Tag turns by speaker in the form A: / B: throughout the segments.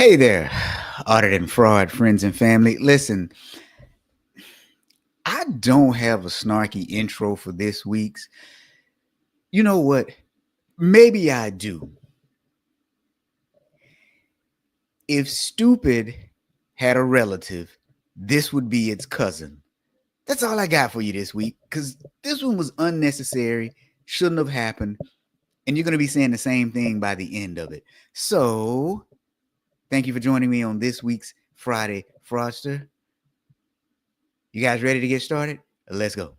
A: Hey there, audit and fraud friends and family. Listen, I don't have a snarky intro for this week's. You know what? Maybe I do. If stupid had a relative, this would be its cousin. That's all I got for you this week because this one was unnecessary, shouldn't have happened, and you're going to be saying the same thing by the end of it. So, thank you for joining me on this week's Friday Fraudster. You guys ready to get started? Let's go.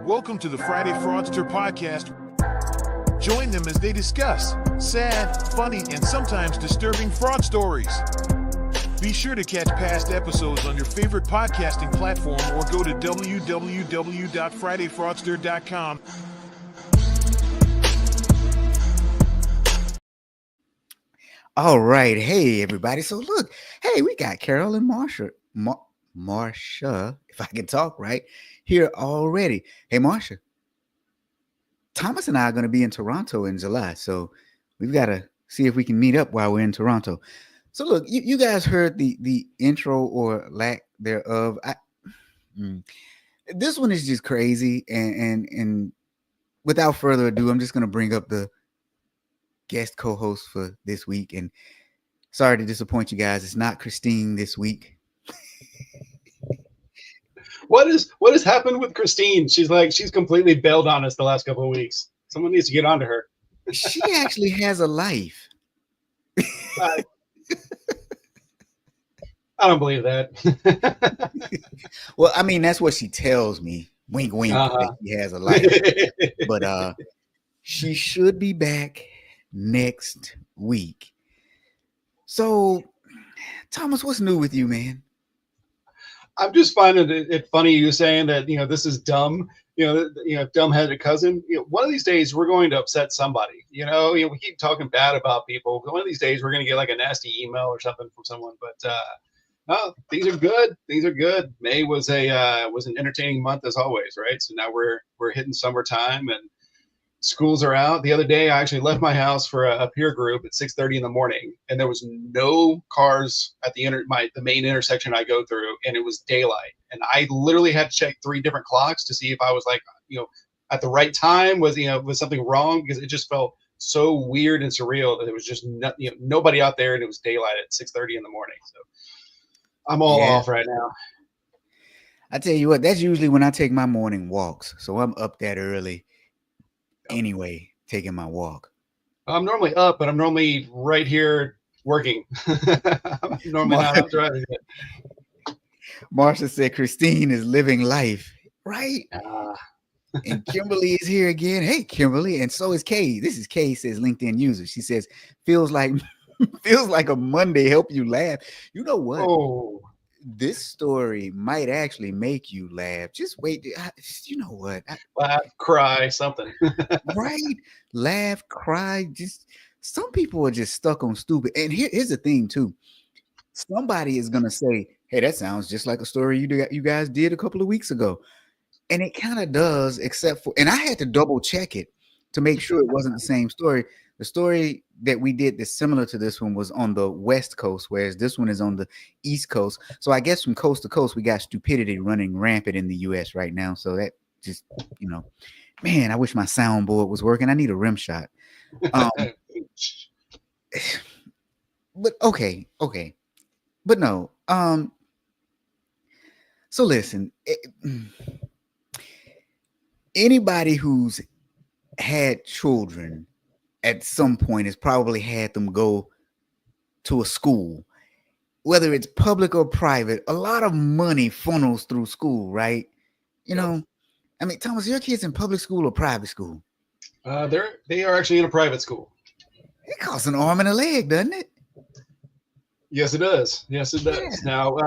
B: Welcome to the Friday Fraudster podcast. Join them as they discuss sad, funny, and sometimes disturbing fraud stories. Be sure to catch past episodes on your favorite podcasting platform or go to www.fridayfraudster.com.
A: All right. Hey, everybody. So look, hey, we got Carol and Marsha, if I can talk right, here already. Hey, Marsha, Thomas and I are going to be in Toronto in July. So we've got to see if we can meet up while we're in Toronto. So look, you guys heard the intro or lack thereof. This one is just crazy. And without further ado, I'm just going to bring up the guest co-host for this week. And sorry to disappoint you guys. It's not Christine this week.
C: What has happened with Christine? She's completely bailed on us the last couple of weeks. Someone needs to get onto her.
A: She actually has a life.
C: I don't believe that.
A: Well, I mean, that's what she tells me. Wink, wink. That she has a life. But she should be back next week. So, Thomas, what's new with you, man?
C: I'm just finding it funny you saying that this is dumb. Dumb had a cousin. One of these days we're going to upset somebody. We keep talking bad about people. One of these days we're going to get like a nasty email or something from someone. But no, things are good. Things are good. May was an entertaining month as always, right? So now we're hitting summertime and schools are out. The other day, I actually left my house for a peer group at 6:30 in the morning, and there was no cars at the main intersection I go through, and it was daylight. And I literally had to check 3 different clocks to see if I was at the right time. Was something wrong? Because it just felt so weird and surreal that it was just nobody out there, and it was daylight at 6:30 in the morning. So I'm all off right now.
A: I tell you what, that's usually when I take my morning walks. So I'm up that early. Anyway, taking my walk.
C: I'm normally up, but I'm normally right here working. I'm normally not up driving yet.
A: Marsha said Christine is living life, right? And Kimberly is here again. Hey, Kimberly, and so is Kay. This is Kay, says LinkedIn user. She says, feels like a Monday. Help you laugh. You know what?
C: Oh.
A: This story might actually make you laugh. Just wait. You know what?
C: Laugh, cry, something.
A: Right? Laugh, cry. Just some people are just stuck on stupid. And here's the thing, too. Somebody is going to say, hey, that sounds just like a story you guys did a couple of weeks ago. And it kind of does, except for, and I had to double check it to make sure it wasn't the same story. The story that we did that's similar to this one was on the West Coast, whereas this one is on the East Coast. So I guess from coast to coast, we got stupidity running rampant in the U.S. right now. So that just, man, I wish my soundboard was working. I need a rim shot. But okay. But no. So listen, anybody who's had children at some point has probably had them go to a school, whether it's public or private. A lot of money funnels through school, right? I mean, Thomas, your kids in public school or private school?
C: They are actually in a private school.
A: It costs an arm and a leg, doesn't it?
C: Yes, it does. Yes, it does. Yeah. Now,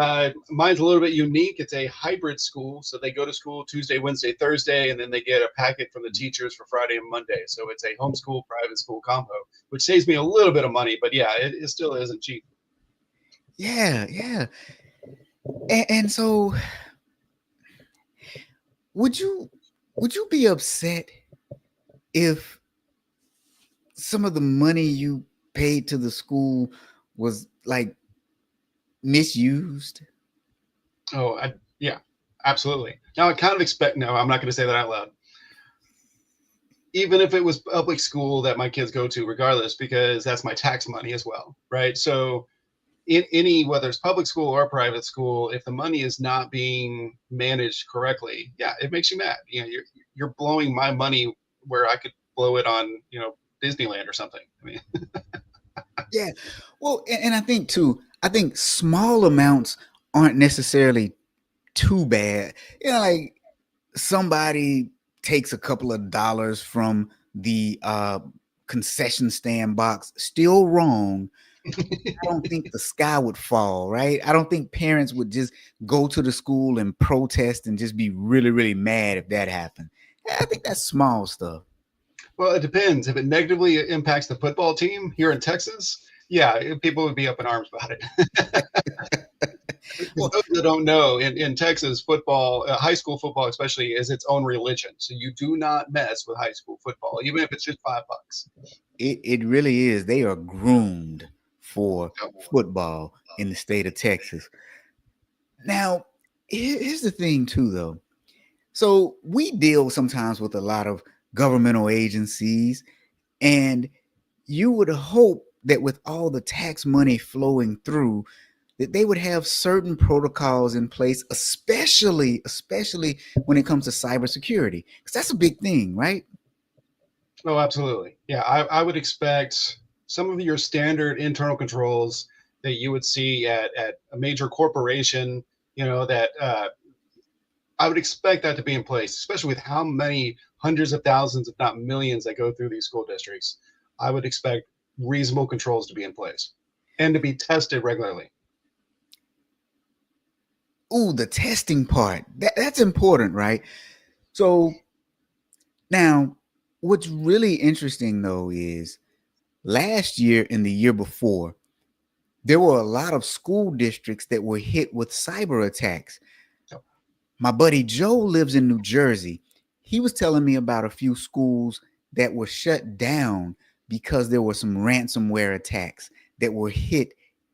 C: mine's a little bit unique. It's a hybrid school. So they go to school Tuesday, Wednesday, Thursday, and then they get a packet from the teachers for Friday and Monday. So it's a homeschool, private school combo, which saves me a little bit of money. But yeah, it still isn't cheap.
A: Yeah. And so would you would you be upset if some of the money you paid to the school was like misused?
C: Oh, yeah, absolutely. Now I kind of expect. No, I'm not going to say that out loud. Even if it was public school that my kids go to, regardless, because that's my tax money as well, right? So in any, whether it's public school or private school, if the money is not being managed correctly, yeah, it makes you mad. You know, you're blowing my money where I could blow it on, Disneyland or something. I mean,
A: Yeah. Well, and I think too, I think small amounts aren't necessarily too bad. Like somebody takes a couple of dollars from the concession stand box, still wrong. I don't think the sky would fall, right? I don't think parents would just go to the school and protest and just be really, really mad if that happened. I think that's small stuff.
C: well, it depends. If it negatively impacts the football team here in Texas, yeah, people would be up in arms about it. Because
A: Well,
C: those that don't know, in Texas, football, high school football especially, is its own religion. So you do not mess with high school football, even if it's just $5.
A: it really is. They are groomed for football in the state of Texas. Now, here's the thing, too, though. So we deal sometimes with a lot of governmental agencies, and you would hope that with all the tax money flowing through, that they would have certain protocols in place, especially when it comes to cybersecurity, because that's a big thing, right?
C: Oh, absolutely. Yeah, I would expect some of your standard internal controls that you would see at a major corporation, that I would expect that to be in place, especially with how many hundreds of thousands, if not millions, that go through these school districts. I would expect reasonable controls to be in place and to be tested regularly.
A: Ooh, the testing part. That's important, right? So now what's really interesting though is last year and the year before, there were a lot of school districts that were hit with cyber attacks. My buddy Joe lives in New Jersey. He was telling me about a few schools that were shut down because there were some ransomware attacks that were hit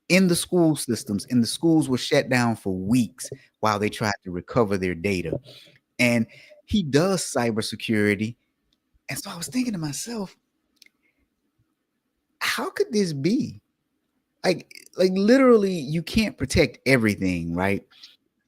A: in the school systems, and the schools were shut down for weeks while they tried to recover their data. And he does cybersecurity. And so I was thinking to myself, how could this be? Like literally, you can't protect everything, right?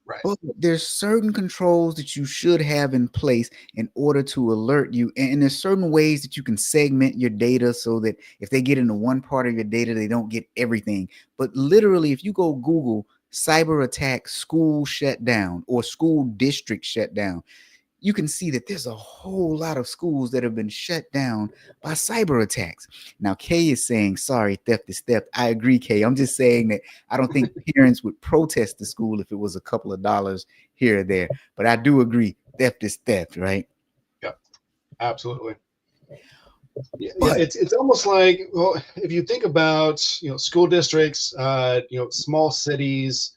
C: Right.
A: But there's certain controls that you should have in place in order to alert you. And there's certain ways that you can segment your data so that if they get into one part of your data, they don't get everything. But literally, if you go Google cyber attack school shutdown or school district shutdown, you can see that there's a whole lot of schools that have been shut down by cyber attacks. Now, Kay is saying, sorry, theft is theft. I agree, Kay. I'm just saying that I don't think parents would protest the school if it was a couple of dollars here or there. But I do agree, theft is theft, right?
C: Yeah, absolutely. Yeah,
A: But
C: it's almost like, well, if you think about school districts, small cities,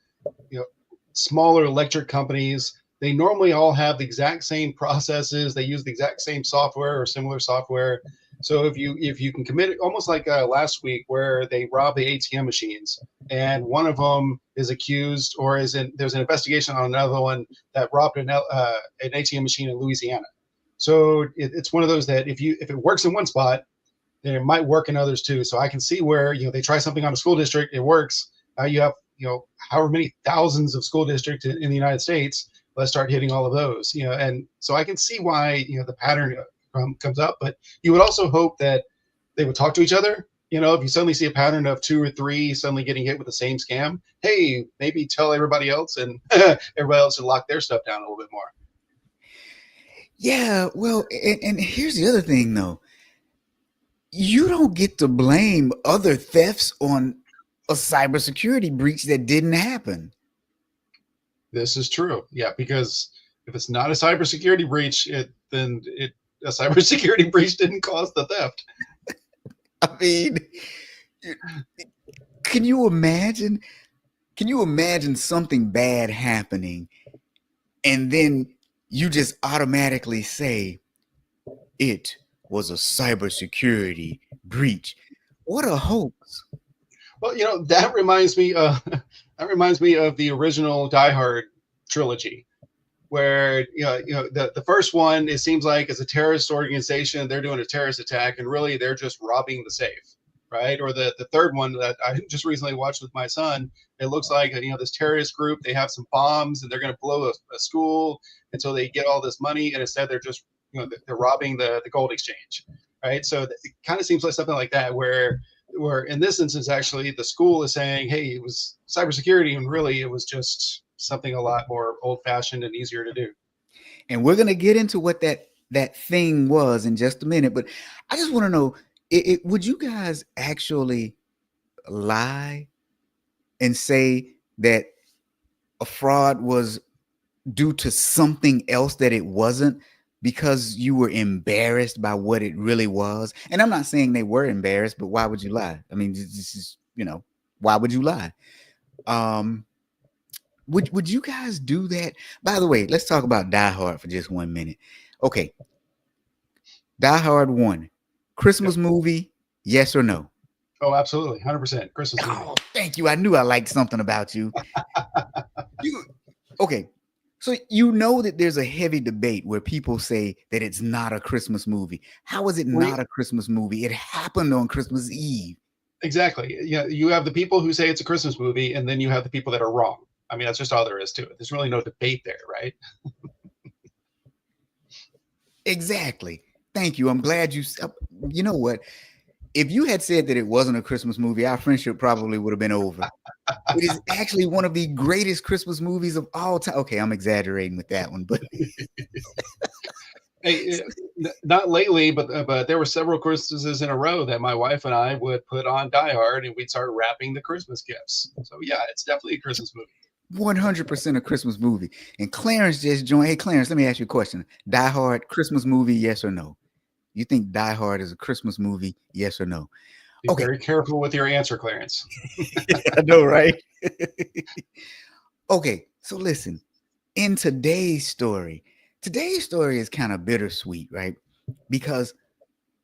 C: smaller electric companies, they normally all have the exact same processes. They use the exact same software or similar software. So if you can commit it, almost like last week where they robbed the ATM machines, and one of them is accused or there's an investigation on another one that robbed an ATM machine in Louisiana. So it's one of those that if it works in one spot, then it might work in others too. So I can see where they try something on a school district, it works. Now you have however many thousands of school districts in the United States. Let's start hitting all of those. And so I can see why the pattern comes up. But you would also hope that they would talk to each other. If you suddenly see a pattern of 2 or 3 suddenly getting hit with the same scam, hey, maybe tell everybody else, and everybody else should lock their stuff down a little bit more.
A: yeah, well, and here's the other thing though. You don't get to blame other thefts on a cybersecurity breach that didn't happen.
C: This is true. Yeah, because if it's not a cybersecurity breach, then a cybersecurity breach didn't cause the theft.
A: I mean, can you imagine? Can you imagine something bad happening and then you just automatically say it was a cybersecurity breach. What a hoax.
C: Well, that reminds me of the original Die Hard trilogy, where the first one, it seems like, is a terrorist organization. They're doing a terrorist attack, and really they're just robbing the safe, right? Or the third one that I just recently watched with my son, it looks like this terrorist group, they have some bombs and they're going to blow a school, and so they get all this money, and instead they're just they're robbing the gold exchange, right? So it kind of seems like something like that, where in this instance, actually, the school is saying, hey, it was cybersecurity, and really it was just something a lot more old fashioned and easier to do.
A: And we're going to get into what that thing was in just a minute. But I just want to know, would you guys actually lie and say that a fraud was due to something else that it wasn't, because you were embarrassed by what it really was? And I'm not saying they were embarrassed, but why would you lie? I mean, this is, why would you lie? Would you guys do that? By the way, let's talk about Die Hard for just 1 minute. Okay. Die Hard 1, Christmas movie, yes or no?
C: Oh, absolutely. 100% Christmas movie.
A: Oh, thank you. I knew I liked something about you. Okay. So that there's a heavy debate where people say that it's not a Christmas movie. How is it not a Christmas movie? It happened on Christmas Eve.
C: Exactly. Yeah, you have the people who say it's a Christmas movie, and then you have the people that are wrong. I mean, that's just all there is to it. There's really no debate there, right?
A: Exactly. Thank you. I'm glad you know what? If you had said that it wasn't a Christmas movie, our friendship probably would have been over. It is actually one of the greatest Christmas movies of all time. Okay, I'm exaggerating with that one, but
C: hey, not lately, but there were several Christmases in a row that my wife and I would put on Die Hard, and we'd start wrapping the Christmas gifts. So yeah, it's definitely a Christmas movie.
A: 100% a Christmas movie. And Clarence just joined. Hey, Clarence, let me ask you a question. Die Hard, Christmas movie, yes or no? You think Die Hard is a Christmas movie, yes or no?
C: Be very careful with your answer, Clarence.
A: I know, right? Okay, so listen. In today's story is kind of bittersweet, right? Because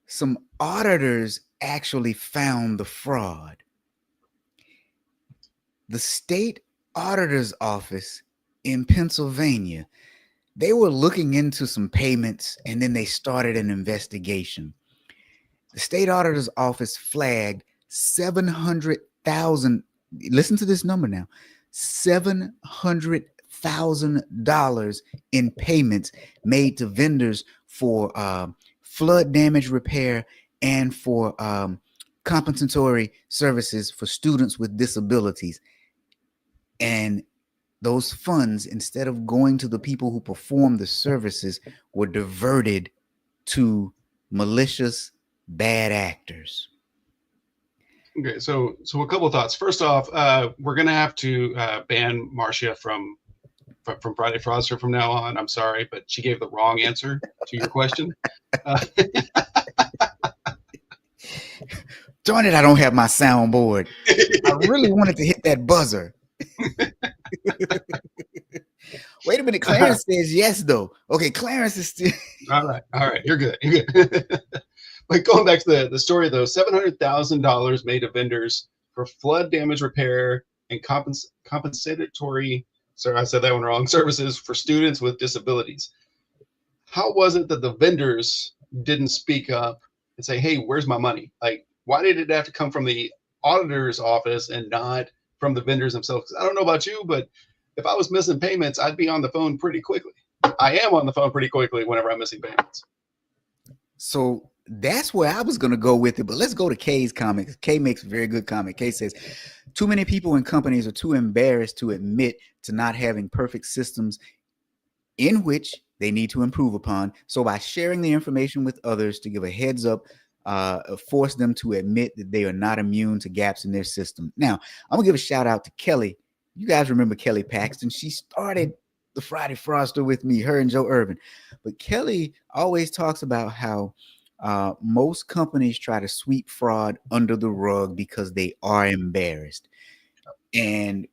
A: some auditors actually found the fraud. The state auditor's office in Pennsylvania, they were looking into some payments, and then they started an investigation. The state auditor's office flagged $700,000. Listen to this number now: $700,000 in payments made to vendors for flood damage repair and for compensatory services for students with disabilities. And those funds, instead of going to the people who perform the services, were diverted to malicious bad actors.
C: Okay, so a couple of thoughts. First off, we're gonna have to ban Marcia from Friday Fraudster from now on. I'm sorry, but she gave the wrong answer to your question.
A: Darn it, I don't have my soundboard. I really wanted to hit that buzzer. Wait a minute, Clarence says yes, though. Okay, Clarence is still...
C: All right, you're good. But going back to the story, though, $700,000 made to vendors for flood damage repair and compensatory, sorry, I said that one wrong, services for students with disabilities. How was it that the vendors didn't speak up and say, hey, where's my money? Like, why did it have to come from the auditor's office and not from the vendors themselves? I don't know about you, but if I was missing payments, I'd be on the phone pretty quickly. I am on the phone pretty quickly whenever I'm missing payments.
A: So that's where I was going to go with it. But let's go to Kay's comments. Kay makes a very good comment. Kay says, too many people and companies are too embarrassed to admit to not having perfect systems in which they need to improve upon. So by sharing the information with others to give a heads up, force them to admit that they are not immune to gaps in their system. Now, I'm gonna give a shout out to Kelly. You guys remember Kelly Paxton? She started the Friday Fraudster with me, her and Joe Urban. But Kelly always talks about how most companies try to sweep fraud under the rug because they are embarrassed. And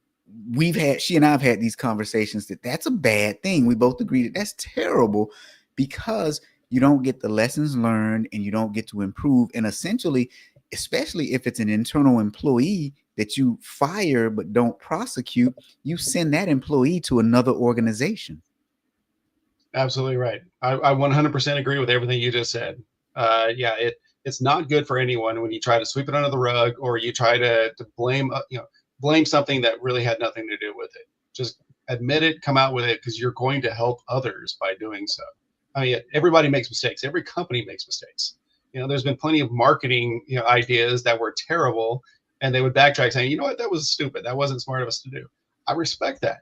A: she and I've had these conversations that that's a bad thing. We both agree that that's terrible because you don't get the lessons learned and you don't get to improve. And essentially, especially if it's an internal employee that you fire but don't prosecute, you send that employee to another organization.
C: Absolutely right. I 100% agree with everything you just said. Yeah, it's not good for anyone when you try to sweep it under the rug or you try to blame blame something that really had nothing to do with it. Just admit it, come out with it, because you're going to help others by doing so. I mean, everybody makes mistakes. Every company makes mistakes. There's been plenty of marketing ideas that were terrible, and they would backtrack saying, you know what, that was stupid. That wasn't smart of us to do. I respect that.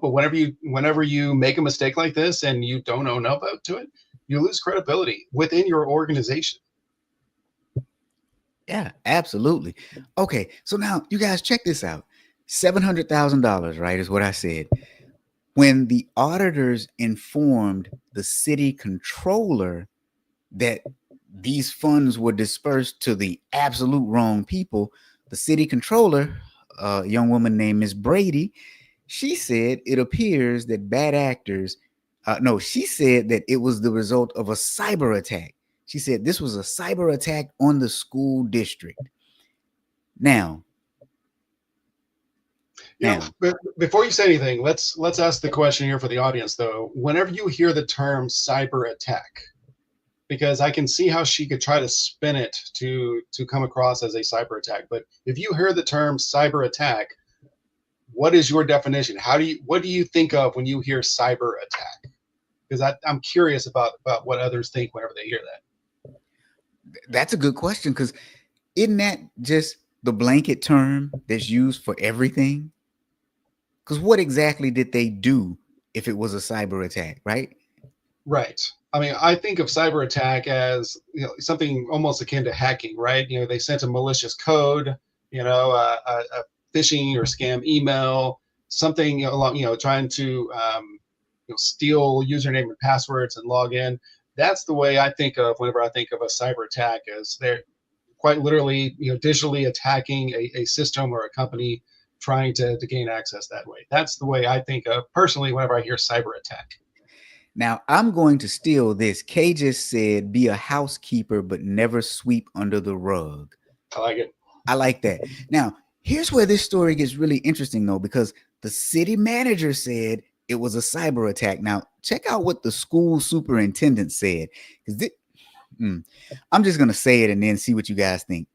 C: But whenever you make a mistake like this and you don't own up to it, you lose credibility within your organization.
A: Yeah, absolutely. Okay, so now you guys check this out. $700,000, right, is what I said. When the auditors informed the city controller that these funds were dispersed to the absolute wrong people, the city controller, a young woman named Miss Brady, she said it appears that bad actors, no, she said that it was the result of a cyber attack. She said this was a cyber attack on the school district. Now,
C: before you say anything, let's ask the question here for the audience, though. Whenever you hear the term cyber attack, because I can see how she could try to spin it to come across as a cyber attack, but if you hear the term cyber attack, what is your definition? What do you think of when you hear cyber attack? Because I'm curious about what others think whenever they hear that.
A: That's a good question, because isn't that just the blanket term that's used for everything? Because what exactly did they do if it was a cyber attack, right?
C: Right. I mean, I think of cyber attack as something almost akin to hacking, right? They sent a malicious code, a phishing or scam email, something along, trying to steal username and passwords and log in. That's the way I think of whenever I think of a cyber attack, as they're quite literally, digitally attacking a system or a company, trying to gain access that way. That's the way I think of personally whenever I hear cyber attack.
A: Now, I'm going to steal this. Kay just said, be a housekeeper, but never sweep under the rug.
C: I like it.
A: I like that. Now, here's where this story gets really interesting, though, because the city manager said it was a cyber attack. Now, check out what the school superintendent said. I'm just going to say it and then see what you guys think.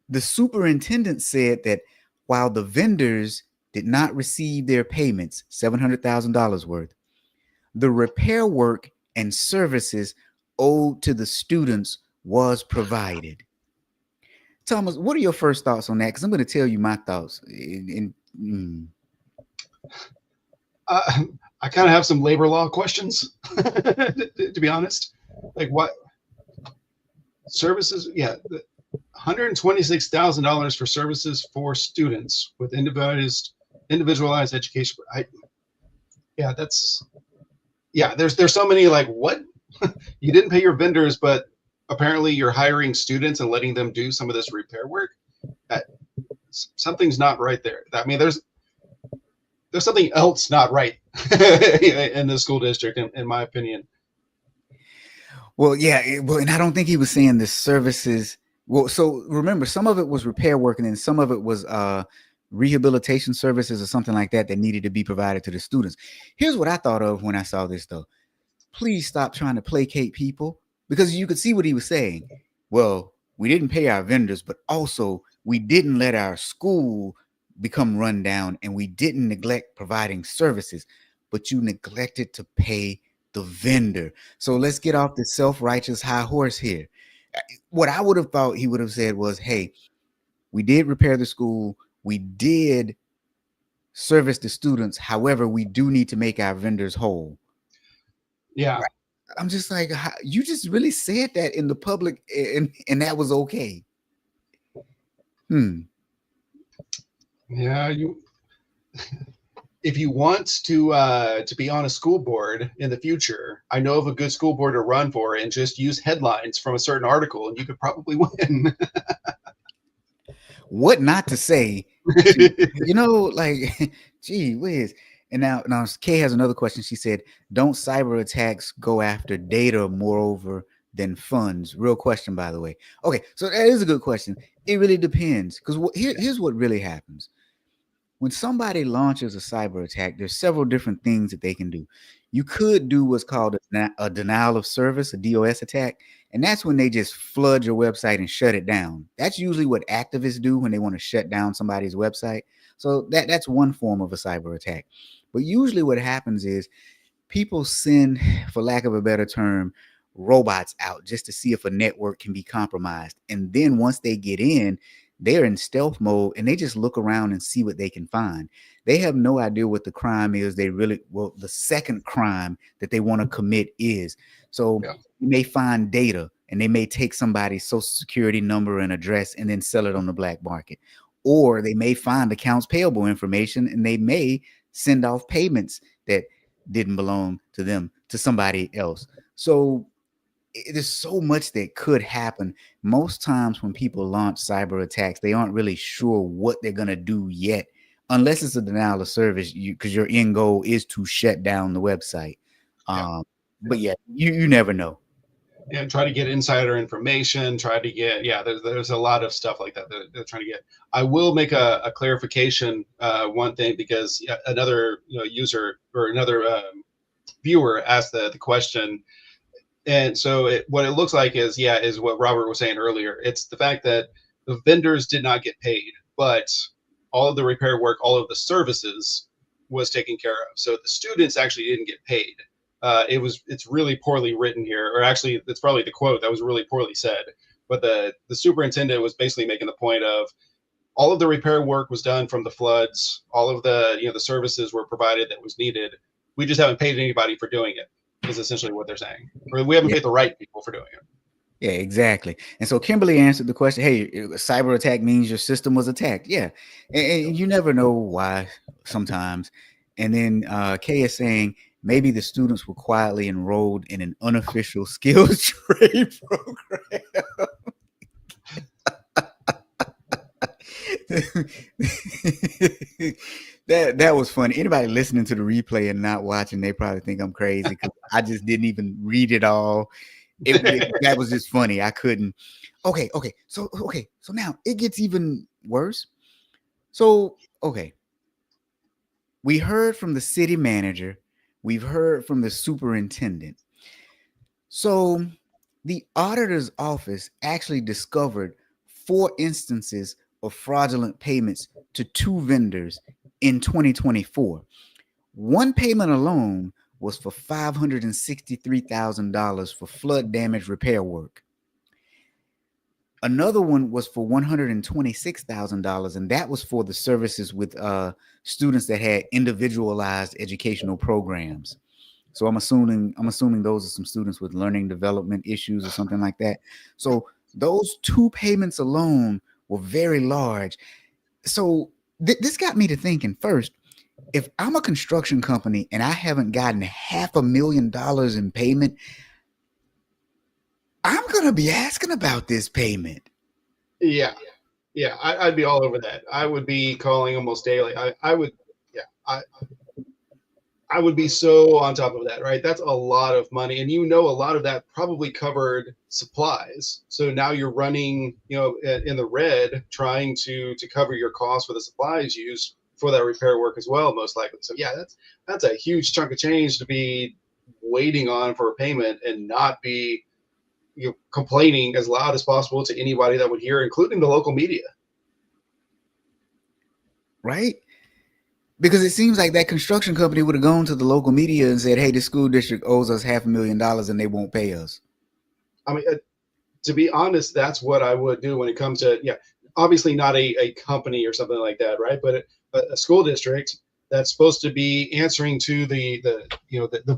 A: The superintendent said that while the vendors did not receive their payments, $700,000 worth, the repair work and services owed to the students was provided. Thomas, what are your first thoughts on that? Because I'm going to tell you my thoughts.
C: I kind of have some labor law questions, to be honest. Like, what services? Yeah, $126,000 for services for students with individualized education. There's so many, like, what? You didn't pay your vendors, but apparently you're hiring students and letting them do some of this repair work. Something's not right there. I mean, there's something else not right in the school district, in my opinion.
A: Well, yeah, and I don't think he was saying the services. Well, so remember, some of it was repair work, and then some of it was rehabilitation services or something like that needed to be provided to the students. Here's what I thought of when I saw this, though. Please stop trying to placate people, because you could see what he was saying. Well, we didn't pay our vendors, but also we didn't let our school become run down, and we didn't neglect providing services, but you neglected to pay the vendor. So let's get off the self-righteous high horse here. What I would have thought he would have said was, hey, we did repair the school. We did service the students. However, we do need to make our vendors whole.
C: Yeah.
A: Right. I'm just like, you just really said that in the public, and that was okay.
C: Yeah, if you want to be on a school board in the future, I know of a good school board to run for, and just use headlines from a certain article, and you could probably win.
A: what not to say to, like, gee whiz. And now Kay has another question. She said, don't cyber attacks go after data moreover than funds? Real question, by the way. Okay, so that is a good question. It really depends, because here's what really happens. When somebody launches a cyber attack, there's several different things that they can do. You could do what's called a denial of service, a DOS attack, and that's when they just flood your website and shut it down. That's usually what activists do when they want to shut down somebody's website. So that's one form of a cyber attack. But usually what happens is people send, for lack of a better term, robots out just to see if a network can be compromised. And then once they get in, they're in stealth mode and they just look around and see what they can find. They have no idea what the crime is. The second crime that they want to commit is. So you may find data and they may take somebody's social security number and address and then sell it on the black market. Or they may find accounts payable information and they may send off payments that didn't belong to them to somebody else. So there's so much that could happen. Most times when people launch cyber attacks, they aren't really sure what they're going to do yet, unless it's a denial of service, because your end goal is to shut down the website. But yeah, you never know.
C: And try to get insider information, try to get, there's a lot of stuff like that they're trying to get. I will make a clarification, one thing, because another user or another viewer asked the question. And so what it looks like is what Robert was saying earlier. It's the fact that the vendors did not get paid, but all of the repair work, all of the services was taken care of. So the students actually didn't get paid. It's really poorly written here, or actually it's probably the quote that was really poorly said. But the superintendent was basically making the point of all of the repair work was done from the floods. All of the the services were provided that was needed. We just haven't paid anybody for doing it, is essentially what they're saying. Or we haven't paid the right people for doing it.
A: Yeah, exactly. And so Kimberly answered the question, hey, a cyber attack means your system was attacked. Yeah. And you never know why sometimes. And then Kay is saying maybe the students were quietly enrolled in an unofficial skills trade program. That was funny. Anybody listening to the replay and not watching, they probably think I'm crazy because I just didn't even read it all. That was just funny. I couldn't. Okay. So now it gets even worse. So, okay. We heard from the city manager. We've heard from the superintendent. So the auditor's office actually discovered 4 instances of fraudulent payments to 2 vendors in 2024. One payment alone was for $563,000 for flood damage repair work. Another one was for $126,000, and that was for the services with students that had individualized educational programs. So I'm assuming those are some students with learning development issues or something like that. So those 2 payments alone were very large. So this got me to thinking, first, if I'm a construction company and I haven't gotten $500,000 in payment, I'm going to be asking about this payment.
C: Yeah. I'd be all over that. I would be calling almost daily. I would be so on top of that, right? That's a lot of money. And a lot of that probably covered supplies. So now you're running, in the red, trying to cover your costs for the supplies used for that repair work as well, most likely. So yeah, that's a huge chunk of change to be waiting on for a payment and not be complaining as loud as possible to anybody that would hear, including the local media.
A: Right? Because it seems like that construction company would have gone to the local media and said, hey, the school district owes us $500,000 and they won't pay us.
C: I mean, to be honest, that's what I would do when it comes to, obviously not a company or something like that, right? But a school district that's supposed to be answering to the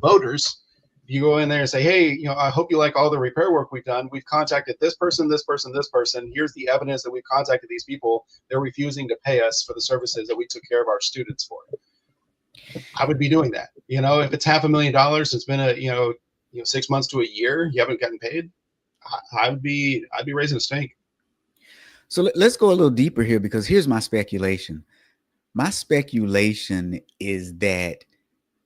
C: voters. You go in there and say, hey, I hope you like all the repair work we've done. We've contacted this person, this person, this person. Here's the evidence that we've contacted these people. They're refusing to pay us for the services that we took care of our students for. I would be doing that. If it's $500,000, it's been 6 months to a year, you haven't gotten paid. I'd be raising a stink.
A: So let's go a little deeper here because here's my speculation. My speculation is that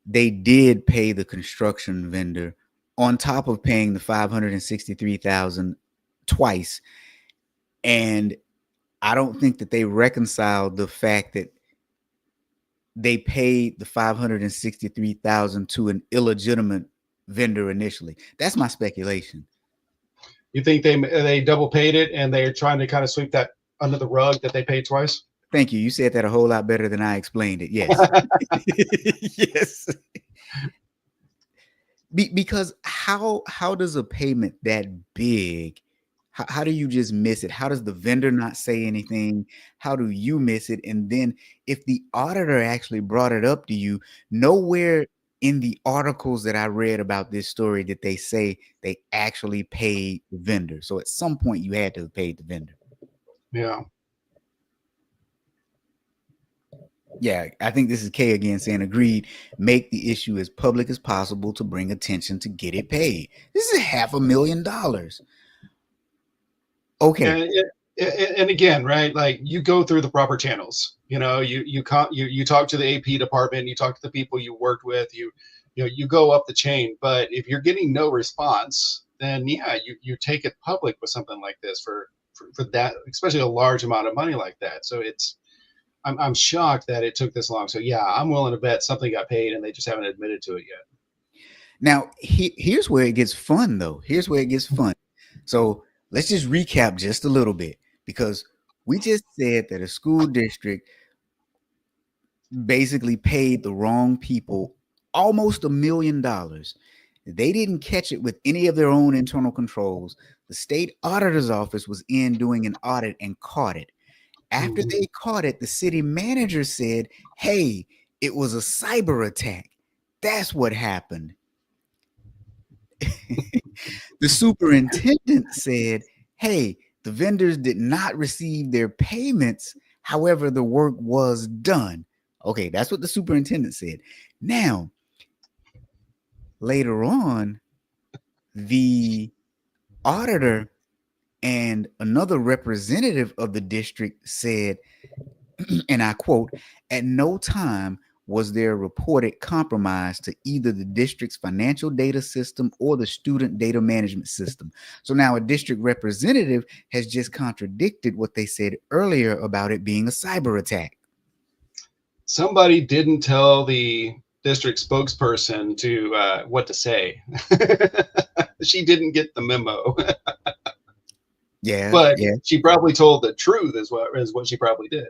A: they did pay the construction vendor on top of paying the 563,000 twice, and I don't think that they reconciled the fact that they paid the 563,000 to an illegitimate vendor initially. That's my speculation.
C: You think they double paid it and they're trying to kind of sweep that under the rug that they paid twice?
A: Thank you. You said that a whole lot better than I explained it. Yes. Yes. Because how does a payment that big, how do you just miss it? How does the vendor not say anything? How do you miss it? And then if the auditor actually brought it up to you, nowhere in the articles that I read about this story did they say they actually paid the vendor. So at some point you had to have paid the vendor.
C: Yeah.
A: Yeah, I think this is Kay again saying agreed. Make the issue as public as possible to bring attention to get it paid. This is $500,000. Okay.
C: And again, right? Like you go through the proper channels. You know, you talk to the AP department, you talk to the people you worked with, you go up the chain. But if you're getting no response, then yeah, you take it public with something like this for that, especially a large amount of money like that. So I'm shocked that it took this long. So yeah, I'm willing to bet something got paid and they just haven't admitted to it yet.
A: Now, here's where it gets fun, though. Here's where it gets fun. So let's just recap just a little bit because we just said that a school district basically paid the wrong people almost $1 million. They didn't catch it with any of their own internal controls. The state auditor's office was in doing an audit and caught it. After they caught it, the city manager said, hey, it was a cyber attack. That's what happened. The superintendent said, hey, the vendors did not receive their payments. However, the work was done. Okay, that's what the superintendent said. Now, later on, the auditor and another representative of the district said, and I quote, at no time was there reported compromise to either the district's financial data system or the student data management system. So now a district representative has just contradicted what they said earlier about it being a cyber attack.
C: Somebody didn't tell the district spokesperson to what to say. She didn't get the memo.
A: Yeah,
C: but
A: yeah.
C: She probably told the truth is what she probably did.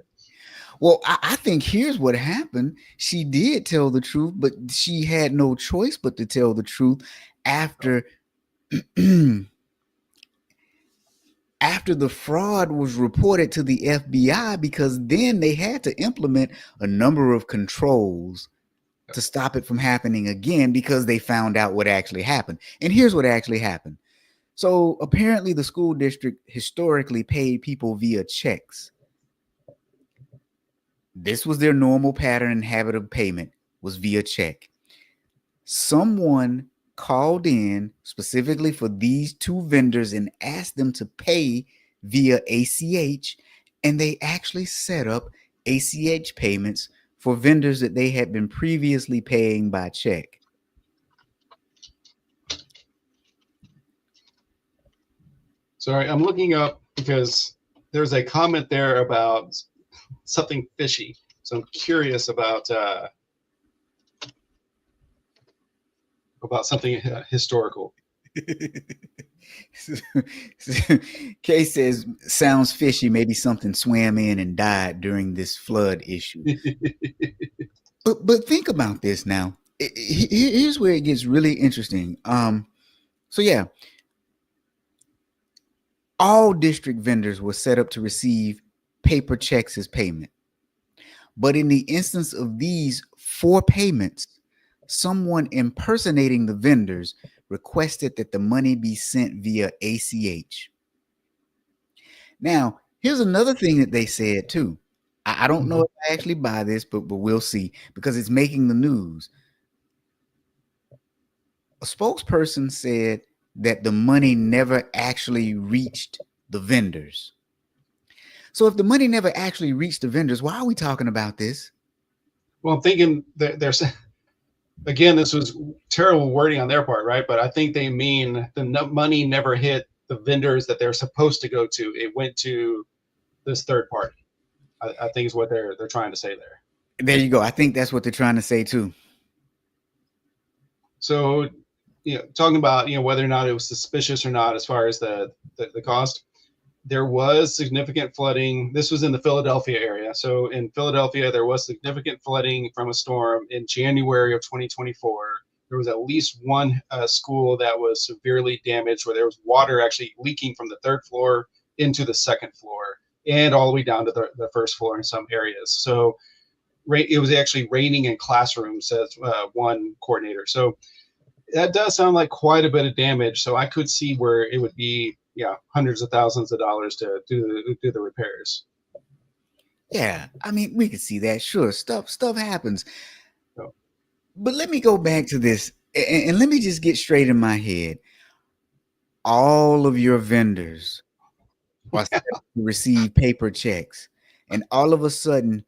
A: Well, I think here's what happened. She did tell the truth, but she had no choice but to tell the truth after after the fraud was reported to the FBI, because then they had to implement a number of controls to stop it from happening again because they found out what actually happened. And here's what actually happened. So apparently the school district historically paid people via checks. This was their normal pattern and habit of payment, was via check. Someone called in specifically for these two vendors and asked them to pay via ACH, and they actually set up ACH payments for vendors that they had been previously paying by check.
C: Sorry, I'm looking up because there's a comment there about something fishy. So I'm curious about something historical.
A: Kay says, sounds fishy. Maybe something swam in and died during this flood issue. but think about this now. Here's where it gets really interesting. So yeah, all district vendors were set up to receive paper checks as payment. But in the instance of these 4 payments, someone impersonating the vendors requested that the money be sent via ACH. Now, here's another thing that they said too. I don't know if I actually buy this, but we'll see because it's making the news. A spokesperson said that the money never actually reached the vendors. So if the money never actually reached the vendors, why are we talking about this?
C: Well, I'm thinking that there's again, this was terrible wording on their part, right? But I think they mean the money never hit the vendors that they're supposed to go to. It went to this third party. I think is what they're trying to say there.
A: There you go. I think that's what they're trying to say too.
C: So, talking about whether or not it was suspicious or not as far as the cost, there was significant flooding. This was in the Philadelphia area. So in Philadelphia, there was significant flooding from a storm in January of 2024. There was at least one school that was severely damaged, where there was water actually leaking from the third floor into the second floor and all the way down to the first floor in some areas. So it was actually raining in classrooms, says one coordinator. So that does sound like quite a bit of damage. So I could see where it would be, hundreds of thousands of dollars to do the repairs.
A: Yeah, I mean, we can see that. Sure, stuff happens.
C: So,
A: but let me go back to this, and let me just get straight in my head. All of your vendors are set to receive paper checks, and all of a sudden,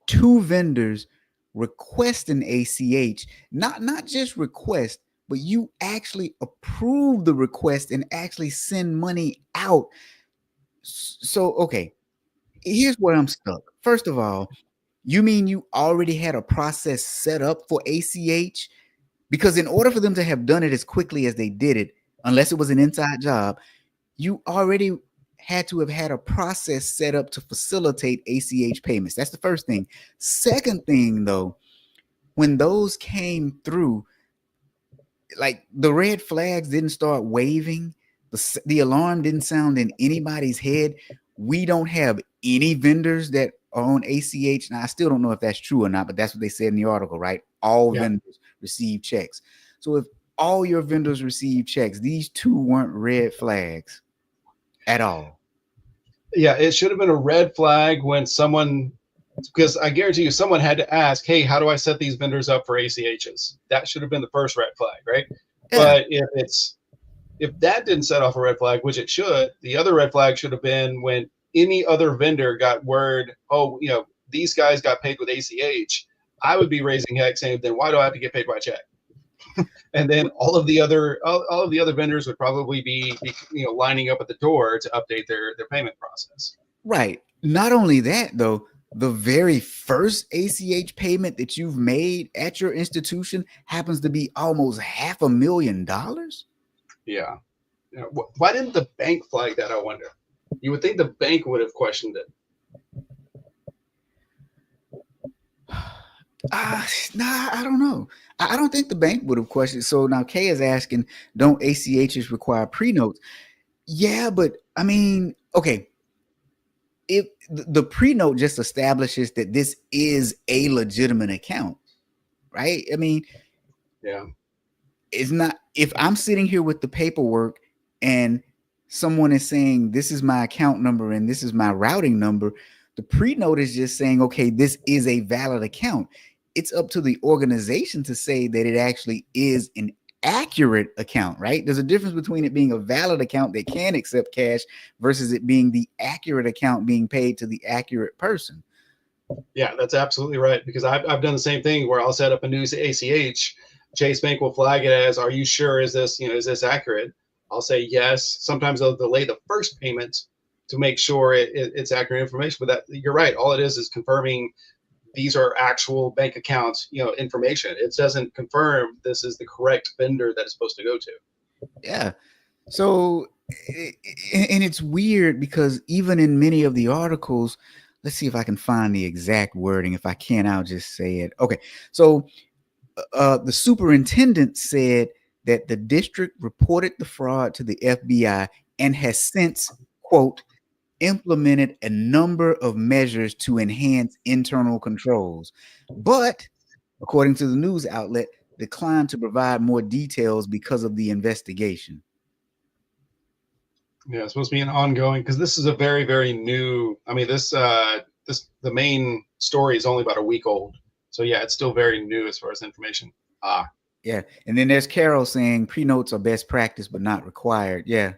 A: two vendors request an ACH, not just request, but you actually approve the request and actually send money out. So, okay, here's where I'm stuck. First of all, you mean you already had a process set up for ACH? Because in order for them to have done it as quickly as they did it, unless it was an inside job, you already had to have had a process set up to facilitate ACH payments. That's the first thing. Second thing, though, when those came through, like the red flags didn't start waving, the alarm didn't sound in anybody's head. We don't have any vendors that are on ACH. Now, I still don't know if that's true or not, but that's what they said in the article, right? All vendors receive checks. So if all your vendors receive checks, these two weren't red flags at all.
C: Yeah, it should have been a red flag when someone, because I guarantee you someone had to ask, hey, how do I set these vendors up for ACHs? That should have been the first red flag, right? Yeah. But if that didn't set off a red flag, which it should, the other red flag should have been when any other vendor got word, oh, these guys got paid with ACH, I would be raising heck saying, then why do I have to get paid by check? And then all of the other vendors would probably be lining up at the door to update their payment process.
A: Right. Not only that, though, the very first ACH payment that you've made at your institution happens to be almost $500,000.
C: Yeah. Why didn't the bank flag that, I wonder? You would think the bank would have questioned it.
A: Nah, I don't know. I don't think the bank would have questioned. So now Kay is asking, don't ACHs require pre-notes? Yeah, but I mean, okay. If the pre-note just establishes that this is a legitimate account, right? I mean,
C: yeah,
A: it's not. If I'm sitting here with the paperwork and someone is saying this is my account number and this is my routing number, the pre-note is just saying, okay, this is a valid account. It's up to the organization to say that it actually is an accurate account, right? There's a difference between it being a valid account that can accept cash versus it being the accurate account being paid to the accurate person.
C: Yeah, that's absolutely right. Because I've done the same thing where I'll set up a new ACH. Chase Bank will flag it as, are you sure is this accurate? I'll say yes. Sometimes they'll delay the first payment to make sure it's accurate information. But that, you're right. All it is confirming these are actual bank accounts, information. It doesn't confirm this is the correct vendor that it's supposed to go to.
A: Yeah. So, and it's weird because even in many of the articles, let's see if I can find the exact wording. If I can, I'll just say it. Okay. So the superintendent said that the district reported the fraud to the FBI and has since, quote, implemented a number of measures to enhance internal controls, but according to the news outlet, declined to provide more details because of the investigation.
C: Yeah, it's supposed to be an ongoing, because this is a very, very new. I mean, the main story is only about a week old, so yeah, it's still very new as far as information.
A: Yeah, and then there's Carol saying pre-notes are best practice but not required. Yeah.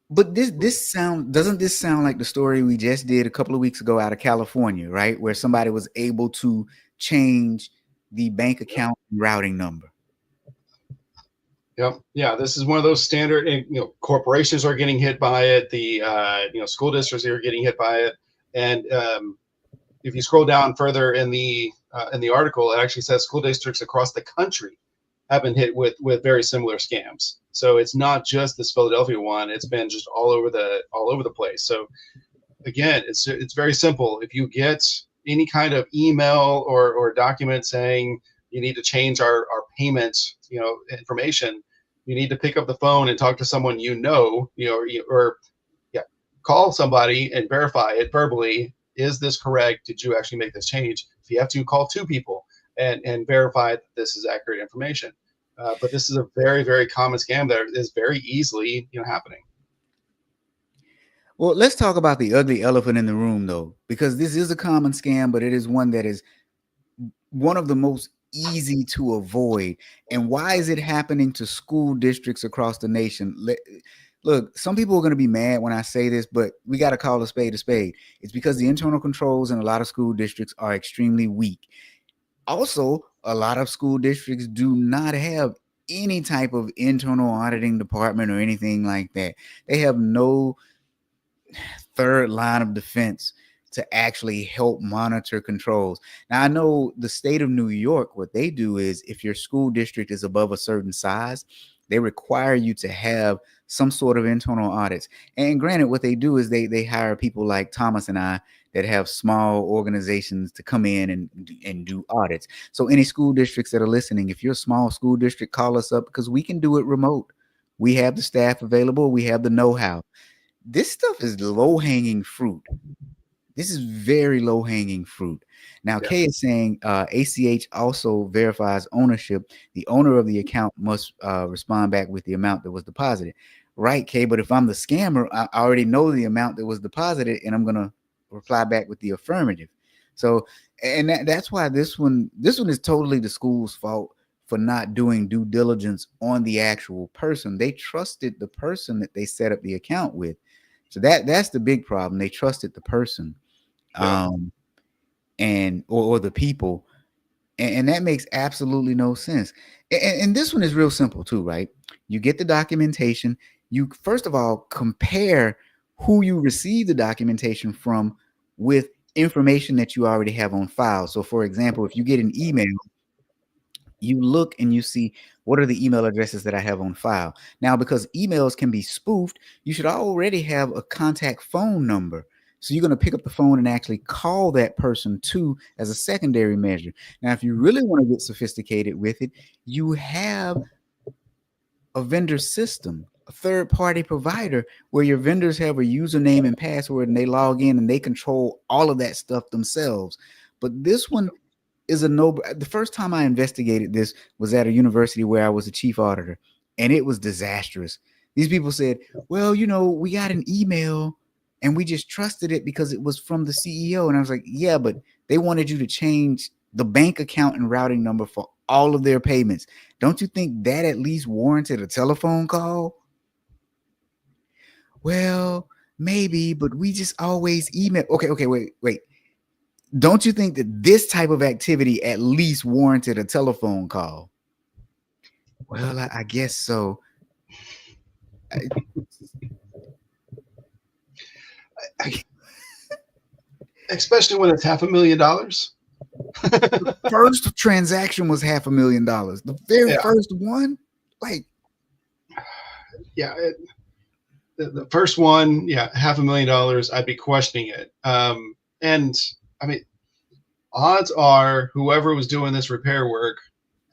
A: But this sound like the story we just did a couple of weeks ago out of California, right? Where somebody was able to change the bank account routing number.
C: Yep. Yeah, this is one of those standard, and corporations are getting hit by it. The school districts are getting hit by it, and if you scroll down further in the article, it actually says school districts across the country have been hit with very similar scams. So it's not just this Philadelphia one; it's been just all over the place. So again, it's very simple. If you get any kind of email or document saying you need to change our payment, information, you need to pick up the phone and talk to someone or yeah, call somebody and verify it verbally. Is this correct? Did you actually make this change? If you have to, call two people and verify that this is accurate information. But this is a very, very common scam that is very easily happening.
A: Well, let's talk about the ugly elephant in the room, though, because this is a common scam, but it is one that is one of the most easy to avoid. And why is it happening to school districts across the nation? Look, some people are going to be mad when I say this, but we got to call a spade a spade. It's because the internal controls in a lot of school districts are extremely weak. Also, a lot of school districts do not have any type of internal auditing department or anything like that. They have no third line of defense to actually help monitor controls. Now, I know the state of New York, what they do is if your school district is above a certain size, they require you to have some sort of internal audits. And granted, what they do is they hire people like Thomas and I that have small organizations to come in and do audits. So any school districts that are listening, if you're a small school district, call us up because we can do it remote. We have the staff available. We have the know-how. This stuff is low-hanging fruit. This is very low-hanging fruit. Now,
C: Yeah.
A: Kay is saying ACH also verifies ownership. The owner of the account must respond back with the amount that was deposited. Right, Kay, but if I'm the scammer, I already know the amount that was deposited, and I'm going to reply back with the affirmative. So, and that's why this one is totally the school's fault for not doing due diligence on the actual person. They trusted the person that they set up the account with. So that's the big problem. They trusted the person,
C: Yeah.
A: and or the people, and that makes absolutely no sense. And this one is real simple too, right? You get the documentation. You first of all compare who you receive the documentation from with information that you already have on file. So, for example, if you get an email, you look and you see what are the email addresses that I have on file. Now, because emails can be spoofed, you should already have a contact phone number. So you're going to pick up the phone and actually call that person too as a secondary measure. Now, if you really want to get sophisticated with it, you have a vendor system, a third party provider where your vendors have a username and password and they log in and they control all of that stuff themselves. But this one is a no. The first time I investigated this was at a university where I was a chief auditor, and it was disastrous. These people said, well, we got an email and we just trusted it because it was from the CEO. And I was like, yeah, but they wanted you to change the bank account and routing number for all of their payments. Don't you think that at least warranted a telephone call? Well, maybe, but we just always email. Okay, wait. Don't you think that this type of activity at least warranted a telephone call? Well, I guess so.
C: Especially when it's $500,000.
A: First transaction was $500,000. The very
C: Yeah.
A: first one, like,
C: Yeah. The first one, yeah, $500,000. I'd be questioning it. And I memean, odds are whoever was doing this repair work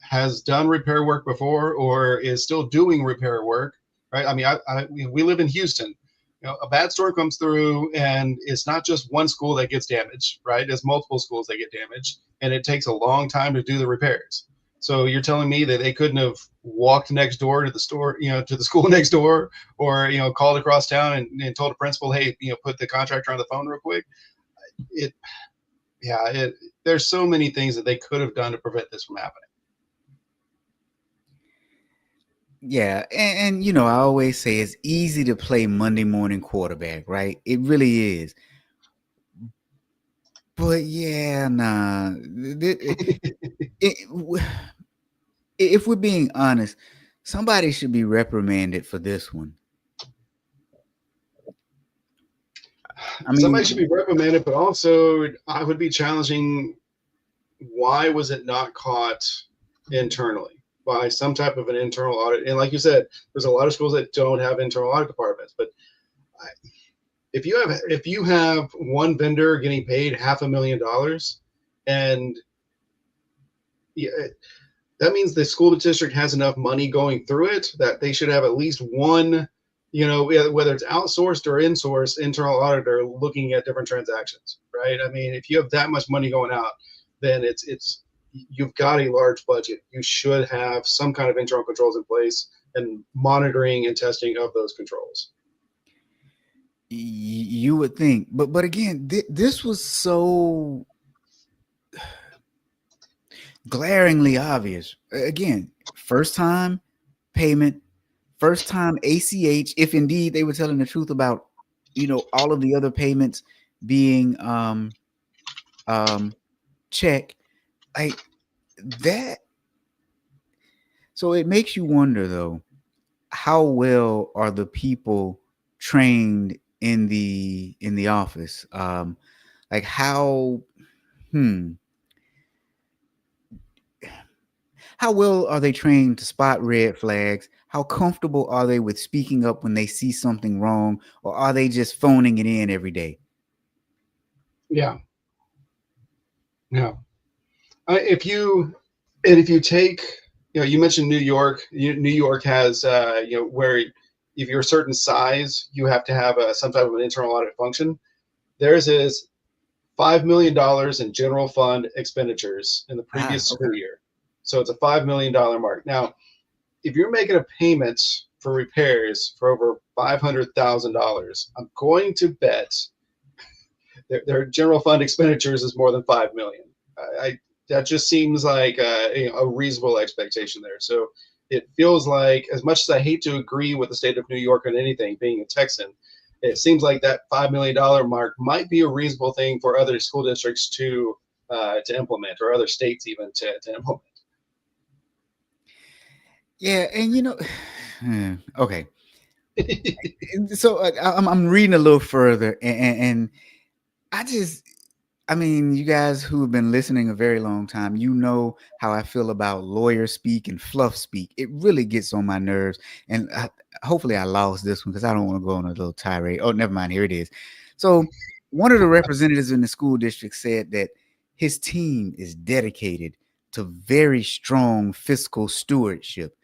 C: has done repair work before or is still doing repair work, right? I mean, we live in Houston. A bad storm comes through, and it's not just one school that gets damaged, right? It's multiple schools that get damaged, and it takes a long time to do the repairs. So you're telling me that they couldn't have walked next door to the store, to the school next door, or called across town and told the principal, hey, put the contractor on the phone real quick. It, yeah, there's so many things that they could have done to prevent this from happening.
A: Yeah, and I always say it's easy to play Monday morning quarterback, right? It really is. But yeah, nah. It- if we're being honest, somebody should be reprimanded for this one. I
C: Somebody
A: mean,
C: should be reprimanded, but also I would be challenging, why was it not caught internally by some type of an internal audit? And like you said, there's a lot of schools that don't have internal audit departments, but if you have one vendor getting paid $500,000, and yeah, that means the school district has enough money going through it that they should have at least one, whether it's outsourced or insourced internal auditor looking at different transactions, right? I mean, if you have that much money going out, then it's you've got a large budget. You should have some kind of internal controls in place and monitoring and testing of those controls.
A: you would think, but again, this was so glaringly obvious. Again, first time payment, first time ACH, if indeed they were telling the truth about, all of the other payments being check, like that. So it makes you wonder though, how well are the people trained in the office? Like hmm how well are they trained to spot red flags? How comfortable are they with speaking up when they see something wrong, or are they just phoning it in every day?
C: Yeah, yeah. If you and if you take, you mentioned New York. New York has, where if you're a certain size, you have to have some type of an internal audit function. Theirs is $5 million in general fund expenditures in the
A: Ah,
C: previous
A: okay.
C: school year. So it's a $5 million mark. Now, if you're making a payment for repairs for over $500,000, I'm going to bet their general fund expenditures is more than 5 million. I That just seems like a reasonable expectation there. So it feels like, as much as I hate to agree with the state of New York on anything, being a Texan, it seems like that $5 million mark might be a reasonable thing for other school districts to implement, or other states even to implement.
A: Yeah, and okay. So I'm reading a little further, and I just, I mean, you guys who have been listening a very long time, you know how I feel about lawyer speak and fluff speak. It really gets on my nerves. And hopefully I lost this one because I don't want to go on a little tirade. Oh, never mind. Here it is. So, one of the representatives in the school district said that his team is dedicated to very strong fiscal stewardship.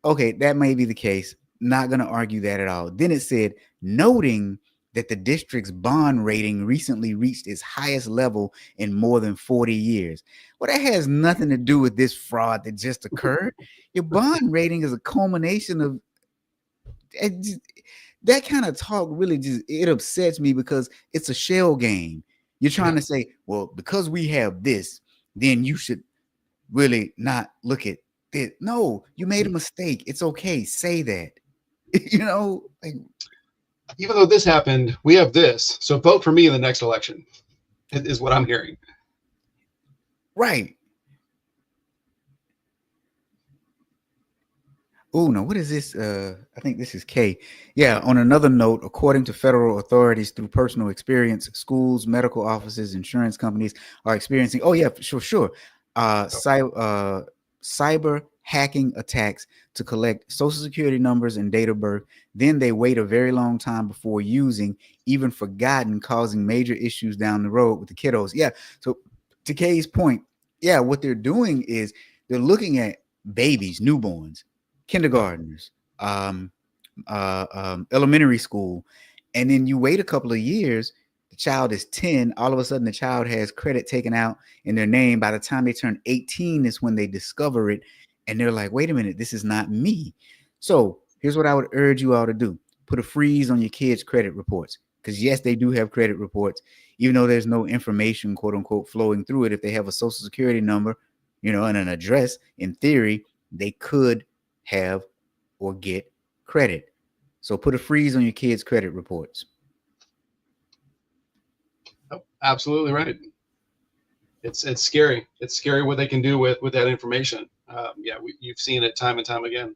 A: Okay, that may be the case. Not going to argue that at all. Then it said, noting that the district's bond rating recently reached its highest level in more than 40 years. Well, that has nothing to do with this fraud that just occurred. Your bond rating is a culmination of that kind of talk. Really, just it upsets me because it's a shell game. You're trying
C: Yeah.
A: to say, well, because we have this, then you should really not look at it. No, you made a mistake. It's okay. Say that. Like,
C: Even though this happened, we have this. So vote for me in the next election, is what I'm hearing.
A: right. Oh no, what is this? I think this is K. Yeah, on another note, according to federal authorities through personal experience, schools, medical offices, insurance companies are experiencing, oh yeah, sure. Cyber hacking attacks to collect social security numbers and date of birth. Then they wait a very long time before using, even forgotten, causing major issues down the road with the kiddos. Yeah. So to K's point, yeah, what they're doing is they're looking at babies, newborns, kindergartners, elementary school, and then you wait a couple of years. The child is 10. All of a sudden, the child has credit taken out in their name. By the time they turn 18, is when they discover it, and they're like, "Wait a minute, this is not me." So here's what I would urge you all to do: put a freeze on your kids' credit reports, because yes, they do have credit reports, even though there's no information, quote unquote, flowing through it. If they have a social security number, and an address, in theory, they could have or get credit. So put a freeze on your kids' credit reports.
C: Oh, absolutely right. It's scary. It's scary what they can do with that information. Yeah, you've seen it time and time again.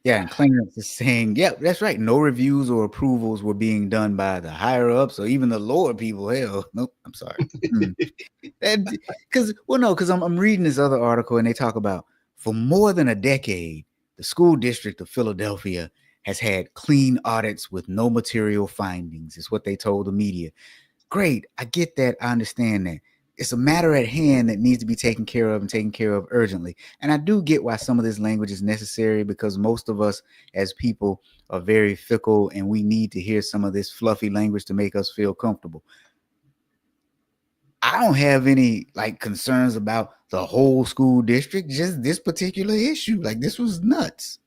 A: Yeah, and Clarence is saying, yeah, that's right. No reviews or approvals were being done by the higher ups or even the lower people. Hell, nope, I'm sorry. Because, well, no, because I'm reading this other article and they talk about for more than a decade, the school district of Philadelphia has had clean audits with no material findings, is what they told the media. Great. I get that. I understand that. It's a matter at hand that needs to be taken care of and taken care of urgently. And I do get why some of this language is necessary because most of us as people are very fickle and we need to hear some of this fluffy language to make us feel comfortable. I don't have any like concerns about the whole school district, just this particular issue. Like this was nuts.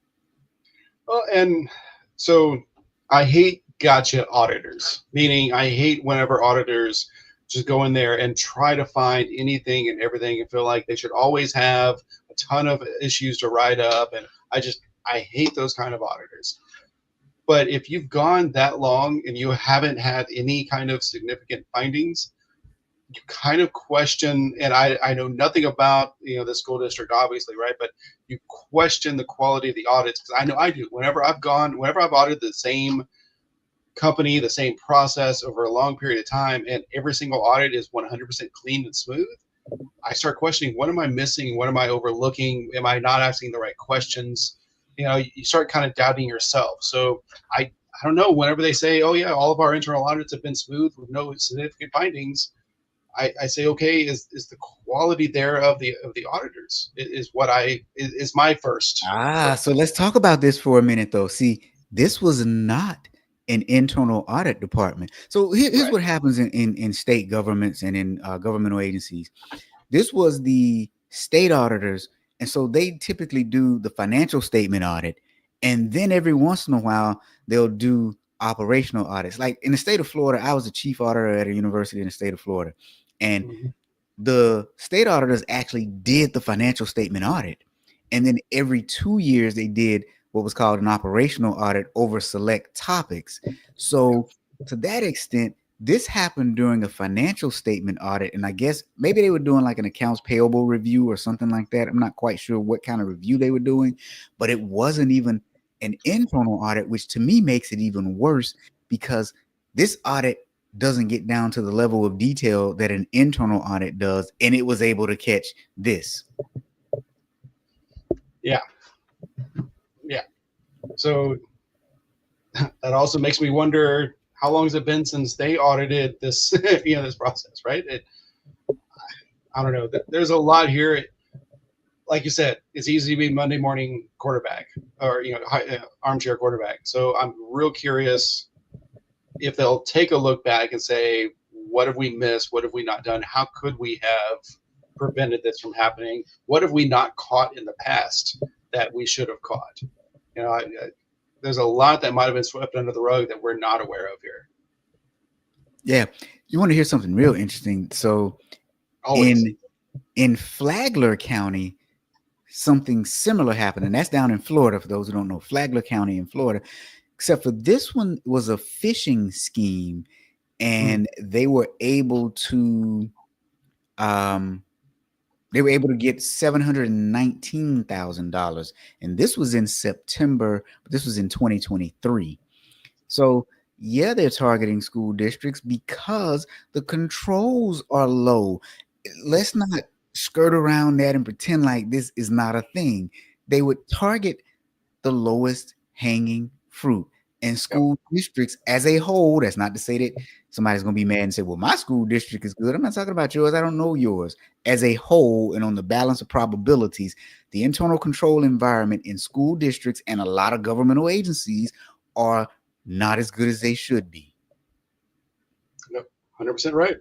C: Well, and so I hate gotcha auditors, meaning I hate whenever auditors just go in there and try to find anything and everything and feel like they should always have a ton of issues to write up. And I hate those kind of auditors. But if you've gone that long and you haven't had any kind of significant findings, you kind of question, and I know nothing about the school district, obviously, right? But you question the quality of the audits because I know I do. Whenever I've audited the same company, the same process over a long period of time, and every single audit is 100% clean and smooth, I start questioning, what am I missing? What am I overlooking? Am I not asking the right questions? You start kind of doubting yourself. So I don't know. Whenever they say, oh yeah, all of our internal audits have been smooth with no significant findings, I say, okay, is the quality there of the auditors is my first.
A: So let's talk about this for a minute though. See, this was not an internal audit department. So here's
C: Right.
A: what happens in state governments and in governmental agencies. This was the state auditors. And so they typically do the financial statement audit. And then every once in a while, they'll do operational audits. Like in the state of Florida, I was a chief auditor at a university in the state of Florida. And the state auditors actually did the financial statement audit. And then every 2 years, they did what was called an operational audit over select topics. So to that extent, this happened during a financial statement audit. And I guess maybe they were doing like an accounts payable review or something like that. I'm not quite sure what kind of review they were doing, but it wasn't even an internal audit, which to me makes it even worse because this audit doesn't get down to the level of detail that an internal audit does. And it was able to catch this.
C: Yeah. Yeah. So that also makes me wonder, how long has it been since they audited this, this process, right? I don't know. There's a lot here. Like you said, it's easy to be Monday morning quarterback or, armchair quarterback. So I'm real curious if they'll take a look back and say, what have we missed? What have we not done? How could we have prevented this from happening? What have we not caught in the past that we should have caught? There's a lot that might have been swept under the rug that we're not aware of here.
A: Yeah. You want to hear something real interesting? So
C: Always.
A: in Flagler County, something similar happened. And that's down in Florida, for those who don't know, Flagler County in Florida. Except for this one was a phishing scheme. And they were able to get $719,000. And this was in September, but this was in 2023. So yeah, they're targeting school districts because the controls are low. Let's not skirt around that and pretend like this is not a thing. They would target the lowest hanging fruit. And school districts as a whole, that's not to say that somebody's going to be mad and say, well, my school district is good. I'm not talking about yours. I don't know yours. As a whole, and on the balance of probabilities, the internal control environment in school districts and a lot of governmental agencies are not as good as they should be.
C: Yep, 100% right.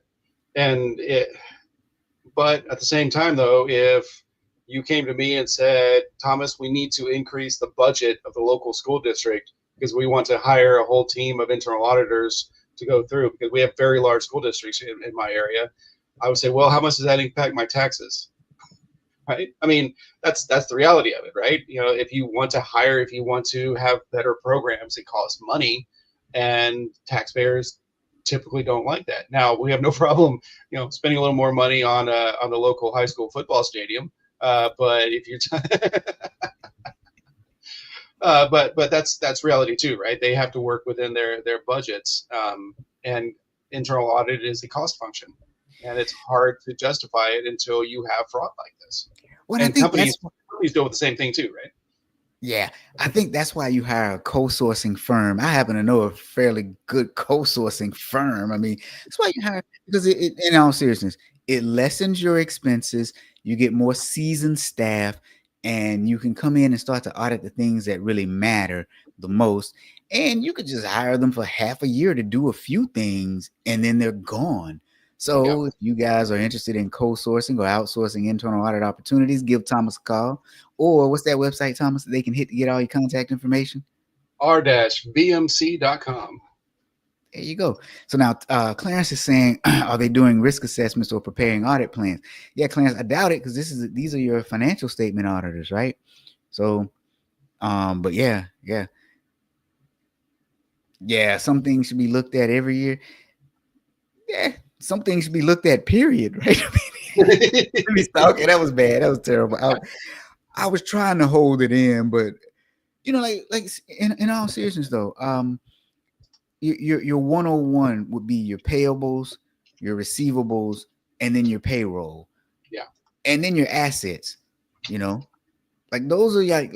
C: But at the same time, though, if you came to me and said, Thomas, we need to increase the budget of the local school district because we want to hire a whole team of internal auditors to go through, because we have very large school districts in my area, I would say, well, how much does that impact my taxes? right? I mean, that's the reality of it, right? You know, if you want to hire, if you want to have better programs, it costs money, and taxpayers typically don't like that. Now we have no problem, you know, spending a little more money on the local high school football stadium, but if you're but that's reality too, right? They have to work within their budgets, and internal audit is a cost function, and it's hard to justify it until you have fraud like this.
A: Well, I
C: And
A: think
C: companies deal with the same thing too, right?
A: yeah, I think that's why you hire a co-sourcing firm. I happen to know a fairly good co-sourcing firm. I mean, that's why you hire, because in all seriousness, it lessens your expenses. You get more seasoned staff, and you can come in and start to audit the things that really matter the most. And you could just hire them for half a year to do a few things, and then they're gone.
C: Yeah.
A: So if you guys are interested in co-sourcing or outsourcing internal audit opportunities, give Thomas a call. Or what's that website, Thomas, that they can hit to get all your contact information?
C: r-bmc.com.
A: There you go. So now Clarence is saying, are they doing risk assessments or preparing audit plans? Yeah, Clarence, I doubt it, because these are your financial statement auditors, right? So, but yeah. Some things should be looked at every year. Yeah, some things should be looked at, period, right? Okay, that was bad. That was terrible. I was trying to hold it in, but you know, like in all seriousness though, your 101 would be your payables, your receivables, and then your payroll.
C: Yeah.
A: And then your assets, you know. Like those are like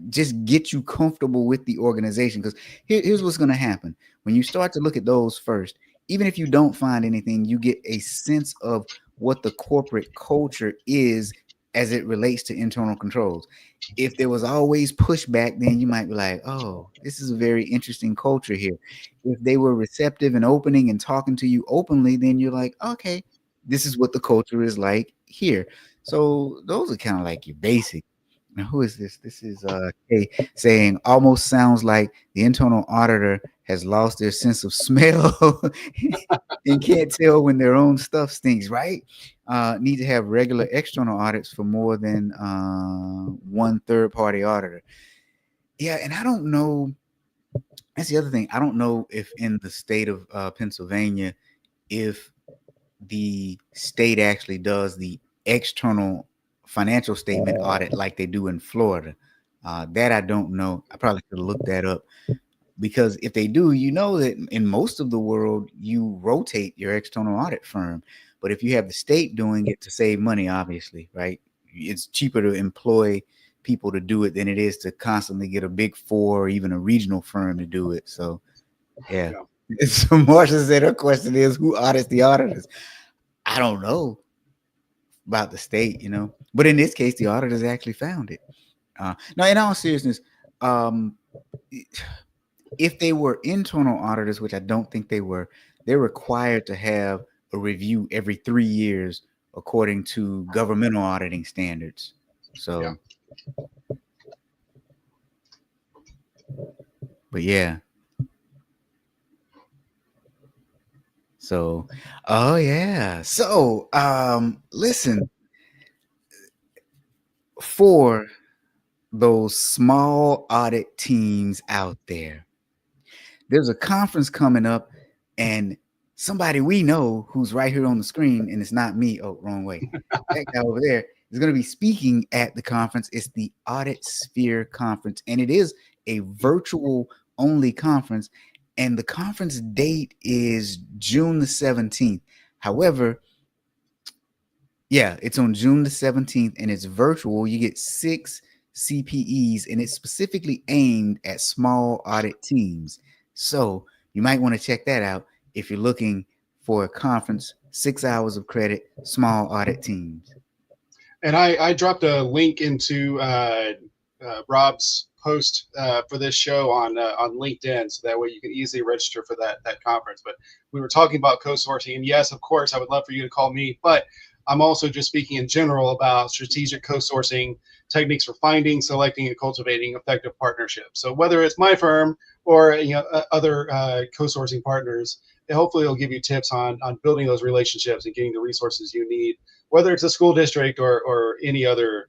A: just get you comfortable with the organization. Because here's what's going to happen when you start to look at those first. Even if you don't find anything, you get a sense of what the corporate culture is as it relates to internal controls. If there was always pushback, then you might be like, oh, this is a very interesting culture here. If they were receptive and opening and talking to you openly, then you're like, okay, this is what the culture is like here. So those are kind of like your basic. Now, who is this? This is Kay saying almost sounds like the internal auditor has lost their sense of smell and can't tell when their own stuff stinks, right? Need to have regular external audits for more than one third-party auditor. Yeah, and I don't know. That's the other thing. I don't know if in the state of Pennsylvania, if the state actually does the external financial statement audit like they do in Florida. That I don't know. I probably could look that up, because if they do, you know that in most of the world, you rotate your external audit firm. But if you have the state doing it to save money, obviously, right? It's cheaper to employ people to do it than it is to constantly get a big four or even a regional firm to do it. So, yeah. So Marsha said her question is, who audits the auditors? I don't know about the state, you know, but in this case, the auditors actually found it. Now, in all seriousness, if they were internal auditors, which I don't think they were, they're required to have a review every 3 years according to governmental auditing standards. So, but yeah. So, oh yeah. So, listen, for those small audit teams out there, there's a conference coming up, and somebody we know who's right here on the screen, and it's not me. Oh, wrong way. That guy over there is going to be speaking at the conference. It's the Audit Sphere Conference, and it is a virtual only conference. And the conference date is June the 17th. However, yeah, it's on June the 17th, and it's virtual. You get 6 CPEs, and it's specifically aimed at small audit teams. So you might want to check that out if you're looking for a conference, 6 hours of credit, small audit teams.
C: And I dropped a link into Rob's post for this show on LinkedIn, so that way you can easily register for that conference. But we were talking about co-sourcing, and yes, of course, I would love for you to call me, but I'm also just speaking in general about strategic co-sourcing techniques for finding, selecting, and cultivating effective partnerships. So whether it's my firm or other co-sourcing partners. And hopefully it'll give you tips on building those relationships and getting the resources you need, whether it's a school district or any other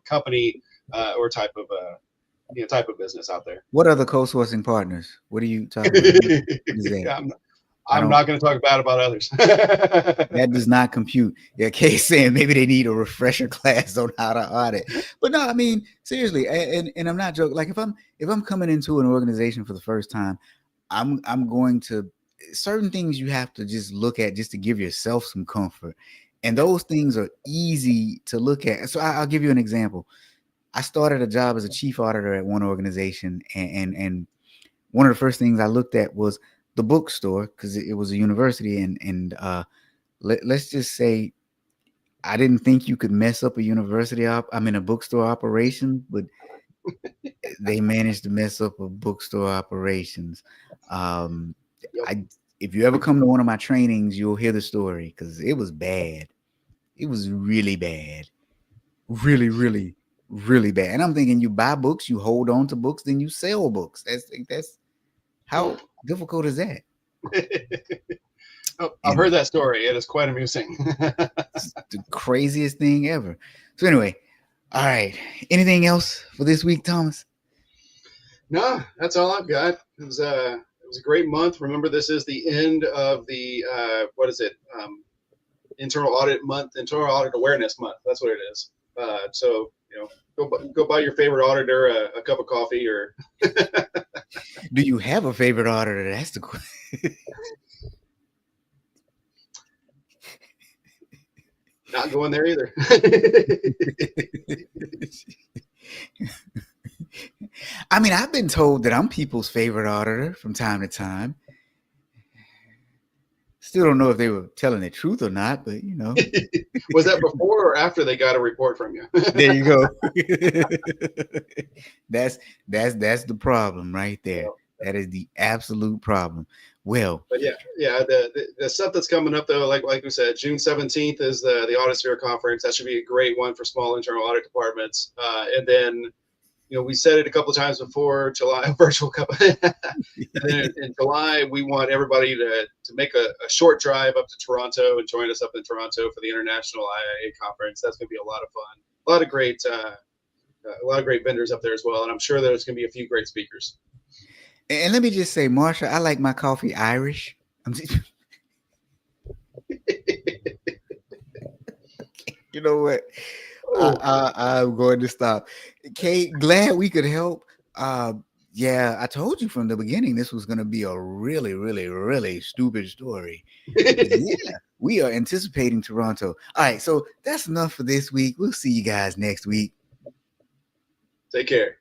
C: company or type of business out there.
A: What other co-sourcing partners? What are you talking about? What is that?
C: I'm not going to talk bad about others.
A: That does not compute. Yeah, Kay's saying maybe they need a refresher class on how to audit. But no, I mean, seriously, and I'm not joking. Like if I'm coming into an organization for the first time, I'm going to, certain things you have to just look at just to give yourself some comfort. And those things are easy to look at. So I'll give you an example. I started a job as a chief auditor at one organization, and one of the first things I looked at was the bookstore, because it was a university, and let's just say I didn't think you could mess up a a bookstore operation, but they managed to mess up a bookstore operations. If you ever come to one of my trainings, you'll hear the story, because it was bad. It was really bad. Really, really, really bad. And I'm thinking, you buy books, you hold on to books, then you sell books. That's how difficult is that?
C: I've heard that story. It is quite amusing.
A: It's the craziest thing ever. So anyway, all right. Anything else for this week, Thomas?
C: No, that's all I've got. It was a great month. Remember, this is the end of the internal audit month, internal audit awareness month. That's what it is. So go buy your favorite auditor a cup of coffee, or
A: do you have a favorite auditor? That's the question.
C: Not going there either.
A: I mean, I've been told that I'm people's favorite auditor from time to time. Still don't know if they were telling the truth or not, but
C: Was that before or after they got a report from you?
A: There you go. That's the problem right there. That is the absolute problem. Well,
C: but yeah. The stuff that's coming up though, like we said, June 17th is the Audit Sphere conference. That should be a great one for small internal audit departments. And then, we said it a couple of times before, July virtual couple. And then in July, we want everybody to make a short drive up to Toronto and join us up in Toronto for the International IIA conference. That's going to be a lot of fun. A lot of great vendors up there as well, and I'm sure there's going to be a few great speakers.
A: And let me just say, Marsha, I like my coffee Irish. You know what? I'm going to stop. Kate, glad we could help. Yeah, I told you from the beginning this was going to be a really, really, really stupid story. Yeah, we are anticipating Toronto. All right, so that's enough for this week. We'll see you guys next week.
C: Take care.